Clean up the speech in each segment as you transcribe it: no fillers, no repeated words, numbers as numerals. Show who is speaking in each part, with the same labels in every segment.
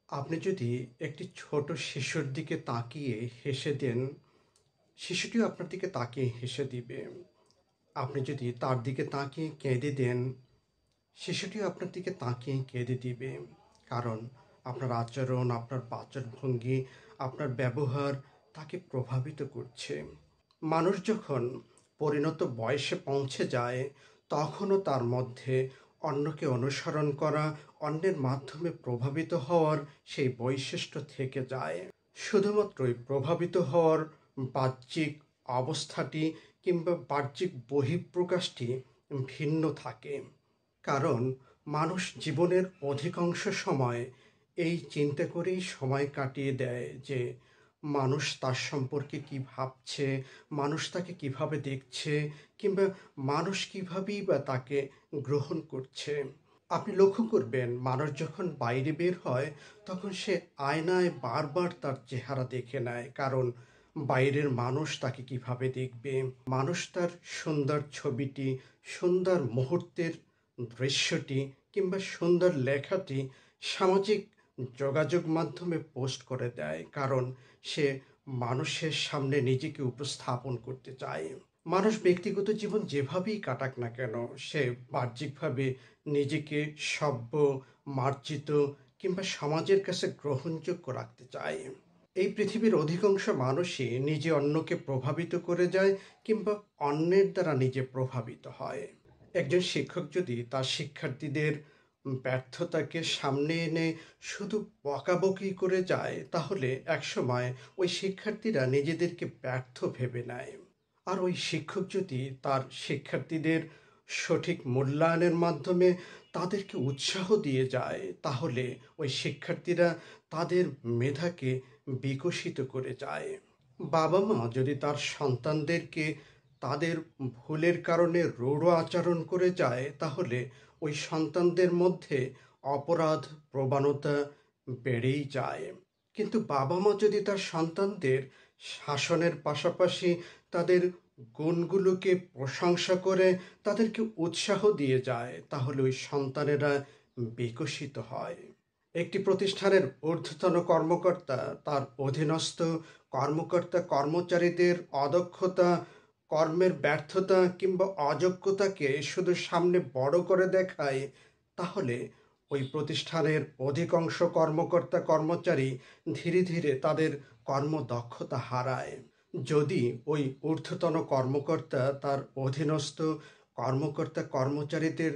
Speaker 1: আপনি যদি একটি ছোট শিশুর দিকে তাকিয়ে হেসে দেন, শিশুটিও আপনার দিকে তাকিয়ে হেসে দিবে। আপনি যদি তার দিকে তাকিয়ে কেঁদে দেন, শিশুটিও আপনার দিকে তাকিয়ে কেঁদে দিবে। কারণ আপনার আচরণ, আপনার বাচনভঙ্গি, আপনার ব্যবহার তাকে প্রভাবিত করছে। মানুষ যখন পরিণত বয়সে পৌঁছে যায়, তখনও তার মধ্যে অন্যকে অনুসরণ করা, অন্যের মাধ্যমে প্রভাবিত হওয়ার সেই বৈশিষ্ট্য থেকে যায়। শুধুমাত্রই প্রভাবিত হওয়ার বাহ্যিক অবস্থাটি কিংবা বাহ্যিক বহিঃপ্রকাশটি ভিন্ন থাকে। কারণ মানুষ জীবনের অধিকাংশ সময় এই চিন্তা করেই সময় কাটিয়ে দেয় যে মানুষ তার সম্পর্কে কি ভাবছে, মানুষ তাকে কিভাবে দেখছে, কিংবা মানুষ কিভাবেই বা তাকে গ্রহণ করছে। আপনি লক্ষ্য করবেন, মানুষ যখন বাইরে বের হয় তখন সে আয়নায় বারবার তার চেহারা দেখে নেয়। কারণ বাইরের মানুষ তাকে কিভাবে দেখবে, মানুষ তার সুন্দর ছবিটি, সুন্দর মুহূর্তের দৃশ্যটি কিংবা সুন্দর লেখাটি সামাজিক যোগাযোগ মাধ্যমে পোস্ট করে দেয়। কারণ সে মানুষের সামনে নিজেকে উপস্থাপন করতে চায়। মানুষ ব্যক্তিগত জীবন যেভাবেই কাটাক না কেন, সে বাহ্যিকভাবে নিজেকে সভ্য, মার্জিত কিংবা সমাজের কাছে গ্রহণযোগ্য রাখতে চায়। এই পৃথিবীর অধিকাংশ মানুষই নিজে অন্যকে প্রভাবিত করে যায় কিংবা অন্যের দ্বারা নিজে প্রভাবিত হয়। একজন শিক্ষক যদি তার শিক্ষার্থীদের ব্যর্থতাকে সামনে এনে শুধু বকাবকি করে যায়, তাহলে একসময় ওই শিক্ষার্থীরা নিজেদেরকে ব্যর্থ ভেবে নেয়। আর ওই শিক্ষক যদি তার শিক্ষার্থীদের সঠিক মূল্যায়নের মাধ্যমে তাদেরকে উৎসাহ দিয়ে যায়, তাহলে ওই শিক্ষার্থীরা তাদের মেধাকে বিকশিত করে যায়। বাবা মা যদি তার সন্তানদেরকে তাদের ভুলের কারণে রূঢ় আচরণ করে যায়, তাহলে ওই সন্তানদের মধ্যে অপরাধ প্রবণতা বেড়েই যায়। কিন্তু বাবা মা যদি তার সন্তানদের শাসনের পাশাপাশি তাদের গুণগুলোকে প্রশংসা করে তাদেরকে উৎসাহ দিয়ে যায়, তাহলে ওই সন্তানেরা বিকশিত হয়। একটি প্রতিষ্ঠানের ঊর্ধ্বতন কর্মকর্তা তার অধীনস্থ কর্মকর্তা কর্মচারীদের অদক্ষতা, কর্মের ব্যর্থতা কিংবা অযোগ্যতাকে শুধু সামনে বড় করে দেখায়, তাহলে ওই প্রতিষ্ঠানের অধিকাংশ কর্মকর্তা কর্মচারী ধীরে ধীরে তাদের কর্মদক্ষতা হারায়। যদি ওই ঊর্ধ্বতন কর্মকর্তা তার অধীনস্থ কর্মকর্তা কর্মচারীদের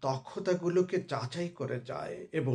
Speaker 1: দক্ষতাগুলোকে যাচাই করে যায় এবং